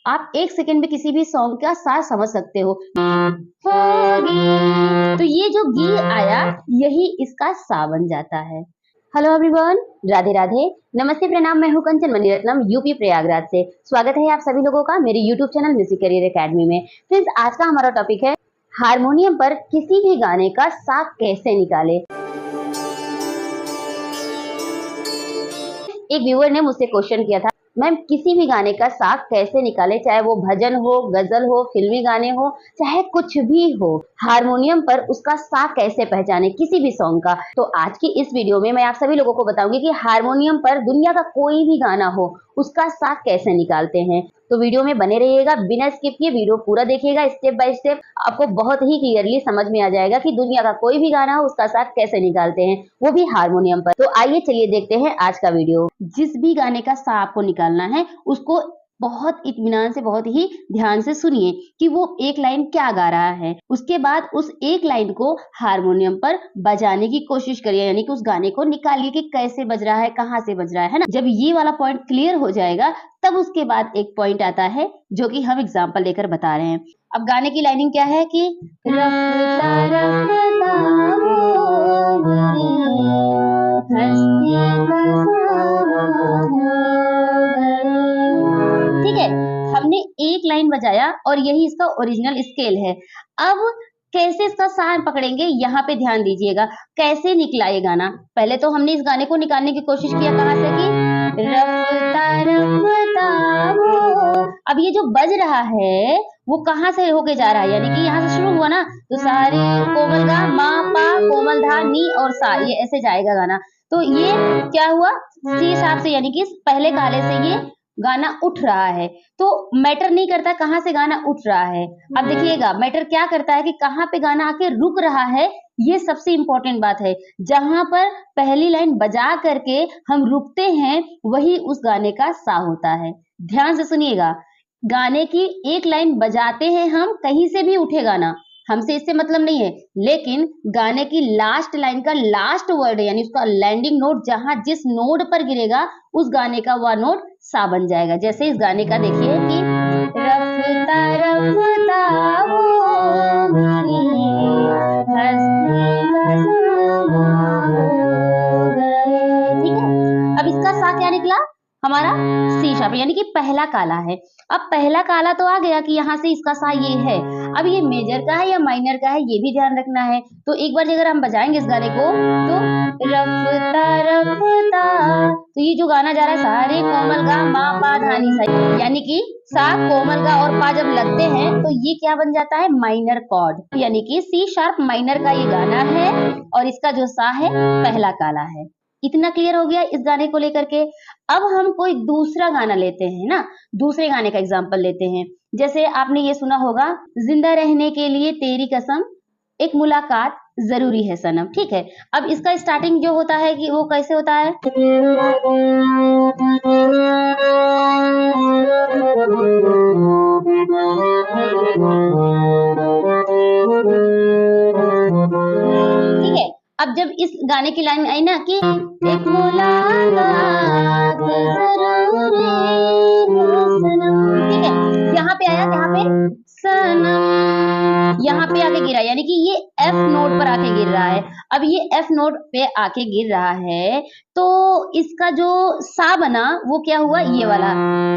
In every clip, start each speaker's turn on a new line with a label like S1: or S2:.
S1: आप एक सेकंड में किसी भी सॉन्ग का सार समझ सकते हो। तो ये जो गी आया यही इसका सा बन जाता है। हेलो एवरीवन, राधे राधे, नमस्ते, प्रणाम। मैं हूं कंचन मणिरत्नम, यूपी प्रयागराज से। स्वागत है आप सभी लोगों का मेरे YouTube channel music career academy में। फ्रेंड्स, आज का हमारा टॉपिक है हारमोनियम पर किसी भी गाने का सा कैसे निकाले। एक व्यूअर ने मुझसे क्वेश्चन किया था, मैम किसी भी गाने का सा कैसे निकाले, चाहे वो भजन हो, गजल हो, फिल्मी गाने हो, चाहे कुछ भी हो, हारमोनियम पर उसका सा कैसे पहचाने किसी भी सॉन्ग का। तो आज की इस वीडियो में मैं आप सभी लोगों को बताऊंगी कि हारमोनियम पर दुनिया का कोई भी गाना हो उसका सा कैसे निकालते हैं। तो वीडियो में बने रहिएगा, बिना स्किप किए वीडियो पूरा देखिएगा। स्टेप बाय स्टेप आपको बहुत ही क्लियरली समझ में आ जाएगा कि दुनिया का कोई भी गाना हो उसका सा कैसे निकालते हैं, वो भी हारमोनियम पर। तो आइए चलिए देखते हैं आज का वीडियो। जिस भी गाने का सा आपको निकालना है उसको बहुत इत्मीनान से, बहुत ही ध्यान से सुनिए कि वो एक लाइन क्या गा रहा है। उसके बाद उस एक लाइन को हारमोनियम पर बजाने की कोशिश करिए, यानी कि उस गाने को निकालिए कि कैसे बज रहा है, कहाँ से बज रहा है ना। जब ये वाला पॉइंट क्लियर हो जाएगा तब उसके बाद एक पॉइंट आता है जो कि हम एग्जाम्पल लेकर बता रहे हैं। अब गाने की लाइनिंग क्या है कि रफ्ता रफ्ता ठीक है, हमने एक लाइन बजाया और यही इसका ओरिजिनल स्केल है। अब कैसे इसका सा पकड़ेंगे, यहाँ पे ध्यान दीजिएगा कैसे निकला ये गाना। पहले तो हमने इस गाने को निकालने की कोशिश किया कहाँ से कि रफ्ता रफ्ता वो। अब ये जो बज रहा है वो कहाँ से होके जा रहा है, यानी कि यहाँ से शुरू हुआ ना, तो सारे कोमल गा मा पा कोमल धा नी और सा, ये ऐसे जाएगा गाना। तो ये क्या हुआ, सी शार्प से, यानी कि पहले काले से ये गाना उठ रहा है। तो मैटर नहीं करता कहाँ से गाना उठ रहा है। अब देखिएगा मैटर क्या करता है कि कहाँ पे गाना आके रुक रहा है। ये सबसे इंपॉर्टेंट बात है। जहां पर पहली लाइन बजा करके हम रुकते हैं वही उस गाने का सा होता है। ध्यान से सुनिएगा, गाने की एक लाइन बजाते हैं हम, कहीं से भी उठे गाना, हमसे इससे मतलब नहीं है, लेकिन गाने की लास्ट लाइन का लास्ट वर्ड यानी उसका लैंडिंग नोट जहां जिस नोट पर गिरेगा उस गाने का वह नोट सा बन जाएगा। जैसे इस गाने का देखिए कि रफ्ता रफ्ता ठीक है। अब इसका सा क्या निकला हमारा, सी शार्प, यानी कि पहला काला है। अब पहला काला तो आ गया कि यहाँ से इसका सा ये है। अब ये मेजर का है या माइनर का है ये भी ध्यान रखना है। तो एक बार अगर हम बजाएंगे इस गाने को तो रफ्ता रफ्ता, तो ये जो गाना जा रहा है सारे कोमल गा मा पा धा नी सा, यानी कि सा कोमल गा और पा जब लगते हैं तो ये क्या बन जाता है, माइनर कॉर्ड, यानी कि सी शार्प माइनर का ये गाना है और इसका जो सा है पहला काला है। इतना क्लियर हो गया इस गाने को लेकर के। अब हम कोई दूसरा गाना लेते हैं ना, दूसरे गाने का एग्जांपल लेते हैं। जैसे आपने ये सुना होगा, जिंदा रहने के लिए तेरी कसम, एक मुलाकात जरूरी है सनम। ठीक है, अब इसका स्टार्टिंग जो होता है कि वो कैसे होता है, ठीक है। अब जब इस गाने की लाइन आई ना कि एक मुलाकात जरूरी है सनम, ठीक है, यहाँ पे आया, यहाँ पे सनम, यहाँ पे आके गिरा, यानी कि ये एफ नोट पर आके गिर रहा है। अब ये एफ नोट पे आके गिर रहा है तो इसका जो सा बना वो क्या हुआ, ये वाला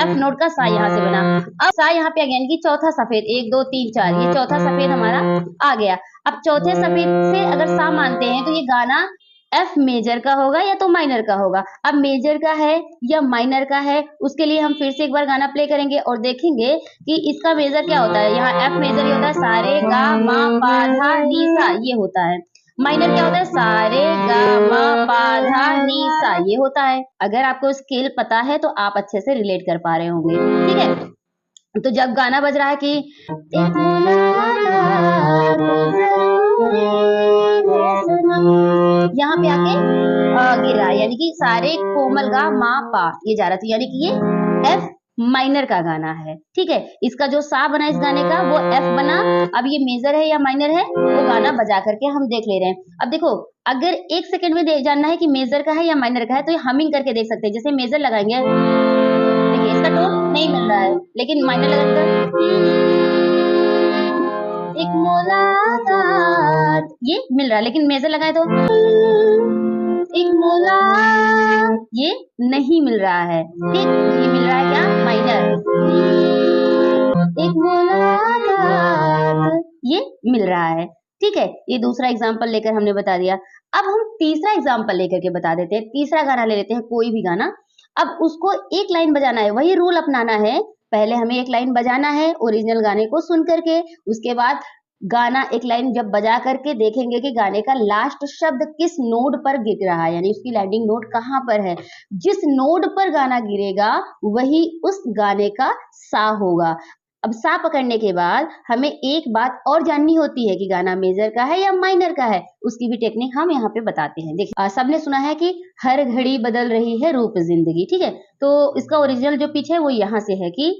S1: एफ नोट का सा यहाँ से बना। अब सा यहाँ पे आ गया, यानी कि चौथा सफेद, 1 2 3 4, ये चौथा सफेद हमारा आ गया। अब चौथे सफेद से अगर सा मानते हैं तो ये गाना एफ मेजर का होगा या तो माइनर का होगा। अब मेजर का है या माइनर का है उसके लिए हम फिर से एक बार गाना प्ले करेंगे और देखेंगे कि इसका मेजर क्या होता है। यहाँ एफ मेजर ये होता है सारे गा मा पा धा नी सा, ये होता है। माइनर क्या होता है, सारे गा मा पा धा नी सा, ये होता है। अगर आपको स्केल पता है तो आप अच्छे से रिलेट कर पा रहे होंगे। ठीक है, तो जब गाना बज रहा है कि यहाँ पे आके गिरा, यानी कि सारे कोमल गा मा पा ये जा रहा था, यानी कि ये एफ माइनर का गाना है। ठीक है, इसका जो सा बना इस गाने का वो एफ बना। अब ये मेजर है या माइनर है वो गाना बजा करके हम देख ले रहे हैं। अब देखो, अगर एक सेकंड में जानना है कि मेजर का है या माइनर का है तो ये हमिंग करके देख सकते हैं। जैसे मेजर लगाएंगे, देखिए इसका टोन नहीं मिल रहा है, लेकिन माइनर लगाकर एक मुलाकात ये मिल रहा है, लेकिन मेजर लगाए तो एक मुलाकात ये नहीं मिल रहा है। ठीक, ये मिल रहा है क्या? माइनर। एक मुलाकात ये मिल रहा है। ठीक है, ये दूसरा एग्जाम्पल लेकर हमने बता दिया। अब हम तीसरा एग्जाम्पल लेकर के बता देते हैं। तीसरा गाना ले लेते हैं, कोई भी गाना। अब उसको एक लाइन बजाना है, वही रूल अपनाना है। पहले हमें एक लाइन बजाना है ओरिजिनल गाने को सुन करके, उसके बाद गाना एक लाइन जब बजा करके देखेंगे कि गाने का लास्ट शब्द किस नोड पर गिर रहा है, यानी उसकी लैंडिंग नोड कहाँ पर है। जिस नोड पर गाना गिरेगा वही उस गाने का सा होगा। अब सा पकड़ने के बाद हमें एक बात और जाननी होती है कि गाना मेजर का है या माइनर का है। उसकी भी टेक्निक हम यहाँ पे बताते हैं। देखिए, सबने सुना है कि हर घड़ी बदल रही है रूप जिंदगी। ठीक है, तो इसका ओरिजिनल जो पिच है वो यहाँ से है कि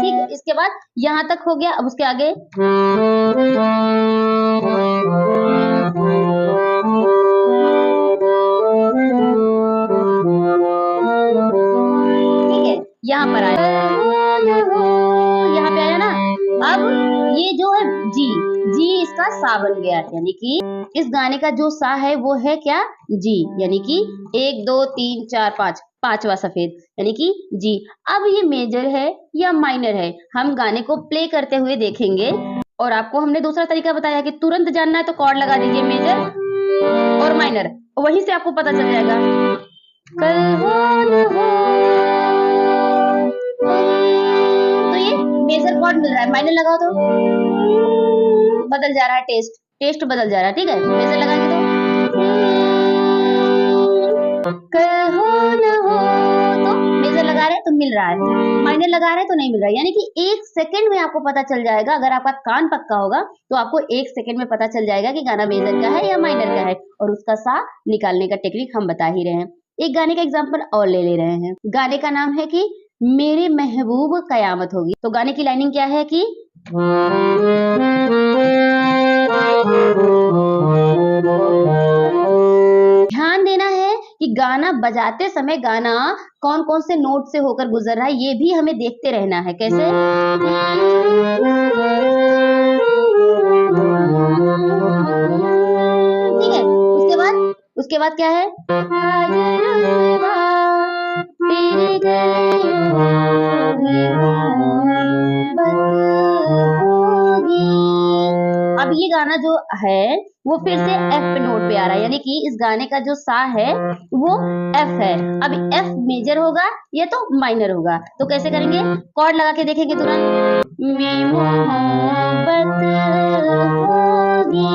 S1: ठीक, इसके बाद यहाँ तक हो गया। अब उसके आगे ठीक है, यहाँ पर आया, यहाँ पे आया ना। अब ये जो है जी, जी इसका सा बन गया, यानी कि इस गाने का जो सा है वो है क्या? जी, यानी कि 1 2 3 4 5, पांचवा सफेद, यानी कि जी। अब ये मेजर है या माइनर है, हम गाने को प्ले करते हुए देखेंगे। और आपको हमने दूसरा तरीका बताया कि तुरंत जानना है तो कॉर्ड लगा दीजिए मेजर और माइनर, वहीं से आपको पता चल जाएगा। कल हो न हो, तो ये मेजर कॉर्ड मिल रहा है। माइनर लगाओ तो बदल जा रहा है, टेस्ट बदल जा रहा है। ठीक है, मेजर लगाएंगे तो कल हो न हो, तो मेजर लगा रहे हैं तो मिल रहा है, माइनर लगा रहे हैं तो नहीं मिल रहा है। यानी कि 1 सेकंड में आपको पता चल जाएगा। अगर आपका कान पक्का होगा तो आपको 1 सेकंड में पता चल जाएगा कि गाना मेजर का है या माइनर का है। और उसका सा निकालने का टेक्निक हम बता ही रहे हैं। एक गाने का एग्जाम्पल और ले रहे हैं। गाने का नाम है कि मेरे महबूब कयामत होगी। तो गाने की लाइनिंग क्या है कि ध्यान देना है कि गाना बजाते समय गाना कौन कौन से नोट से होकर गुजर रहा है, ये भी हमें देखते रहना है। कैसे? ठीक है, उसके बाद क्या है? अब ये गाना जो है वो फिर से एफ पे नोट पे आ रहा है, यानी कि इस गाने का जो सा है वो एफ है। अब एफ मेजर होगा या तो माइनर होगा, तो कैसे करेंगे? कॉर्ड लगा के देखेंगे तुरंत। में मोहब्बत होगी,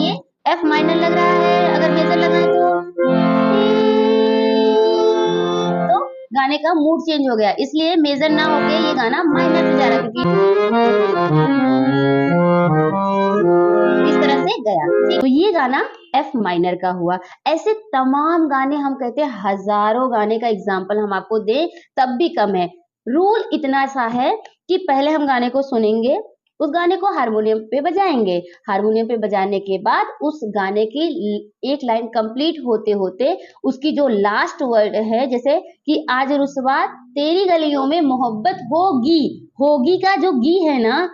S1: ये एफ माइनर लग रहा है। अगर मेजर लगा है तो गाने का मूड चेंज हो गया, इसलिए मेजर ना होके ये गाना माइनर में जा रहा है, क्योंकि इस तरह से गया। तो ये गाना एफ माइनर का हुआ। ऐसे तमाम गाने, हम कहते हैं हजारों गाने का एग्जाम्पल हम आपको दे तब भी कम है। रूल इतना सा है कि पहले हम गाने को सुनेंगे, उस गाने को हारमोनियम पे बजाएंगे। हारमोनियम पे बजाने के बाद उस गाने की एक लाइन कंप्लीट होते होते उसकी जो लास्ट वर्ड है, जैसे कि आज रुसवा तेरी गलियों में मोहब्बत होगी, होगी का जो गी है ना,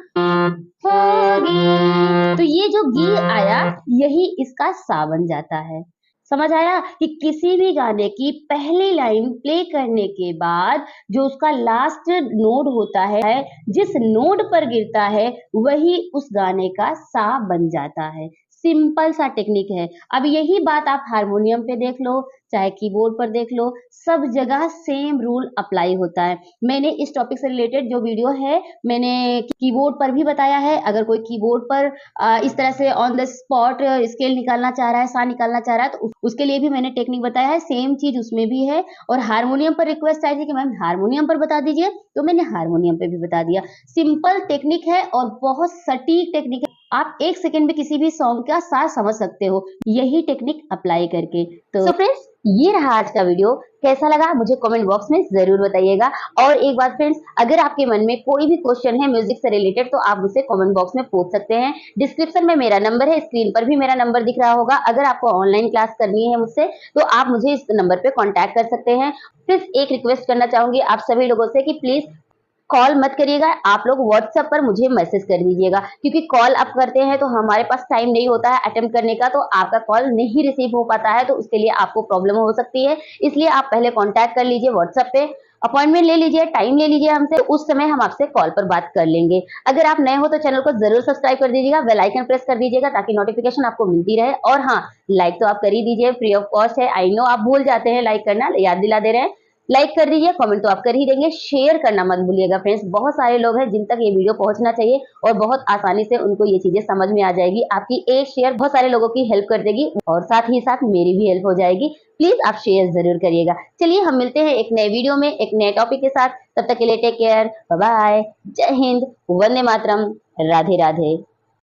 S1: होगी, तो ये जो गी आया यही इसका सा बन जाता है। समझ आया कि किसी भी गाने की पहली लाइन प्ले करने के बाद जो उसका लास्ट नोड होता है, जिस नोड पर गिरता है वही उस गाने का सा बन जाता है। सिंपल सा टेक्निक है। अब यही बात आप हारमोनियम पे देख लो, चाहे कीबोर्ड पर देख लो, सब जगह सेम रूल अप्लाई होता है। मैंने इस टॉपिक से रिलेटेड जो वीडियो है मैंने कीबोर्ड पर भी बताया है। अगर कोई कीबोर्ड पर इस तरह से ऑन द स्पॉट स्केल निकालना चाह रहा है, सा निकालना चाह रहा है, तो उसके लिए भी मैंने टेक्निक बताया है। सेम चीज उसमें भी है। और हारमोनियम पर रिक्वेस्ट आई थी कि मैम हारमोनियम पर बता दीजिए, तो मैंने हारमोनियम पे भी बता दिया। सिंपल टेक्निक है और बहुत सटीक टेक्निक है। आप 1 सेकंड में किसी भी सॉन्ग का सार समझ सकते हो, यही टेक्निक अप्लाई करके। तो फ्रेंड्स, ये रहा आज का वीडियो। कैसा लगा मुझे कमेंट बॉक्स में ज़रूर बताइएगा। और एक बात फ्रेंड्स, अगर आपके मन में कोई भी क्वेश्चन है म्यूजिक से रिलेटेड तो आप मुझसे कमेंट बॉक्स में पूछ सकते हैं। डिस्क्रिप्शन में मेरा नंबर है, स्क्रीन पर भी मेरा नंबर दिख रहा होगा। अगर आपको ऑनलाइन क्लास करनी है मुझसे तो आप मुझे इस नंबर पे कॉन्टैक्ट कर सकते हैं। सिर्फ एक रिक्वेस्ट करना चाहूंगी आप सभी लोगों से कि प्लीज कॉल मत करिएगा, आप लोग व्हाट्सएप पर मुझे मैसेज कर दीजिएगा, क्योंकि कॉल आप करते हैं तो हमारे पास टाइम नहीं होता है अटेम्प्ट करने का, तो आपका कॉल नहीं रिसीव हो पाता है, तो उसके लिए आपको प्रॉब्लम हो सकती है। इसलिए आप पहले कॉन्टैक्ट कर लीजिए व्हाट्सएप पे, अपॉइंटमेंट ले लीजिए, टाइम ले लीजिए हमसे, तो उस समय हम आपसे कॉल पर बात कर लेंगे। अगर आप नए हो तो चैनल को जरूर सब्सक्राइब कर दीजिएगा, बेल आइकन प्रेस कर दीजिएगा ताकि नोटिफिकेशन आपको मिलती रहे। और हाँ, लाइक तो आप कर ही दीजिए, फ्री ऑफ कॉस्ट है। आई नो आप भूल जाते हैं लाइक करना, याद दिला दे रहे हैं। लाइक कर दीजिए, कमेंट तो आप कर ही देंगे, शेयर करना मत भूलिएगा फ्रेंड्स। बहुत सारे लोग हैं जिन तक ये वीडियो पहुंचना चाहिए और बहुत आसानी से उनको ये चीजें समझ में आ जाएगी। आपकी एक शेयर बहुत सारे लोगों की हेल्प कर देगी और साथ ही साथ मेरी भी हेल्प हो जाएगी। प्लीज आप शेयर जरूर करिएगा। चलिए हम मिलते हैं एक नए वीडियो में एक नए टॉपिक के साथ। तब तक के लिए टेक केयर, बाय बाय, जय हिंद, वंदे मातरम, राधे राधे।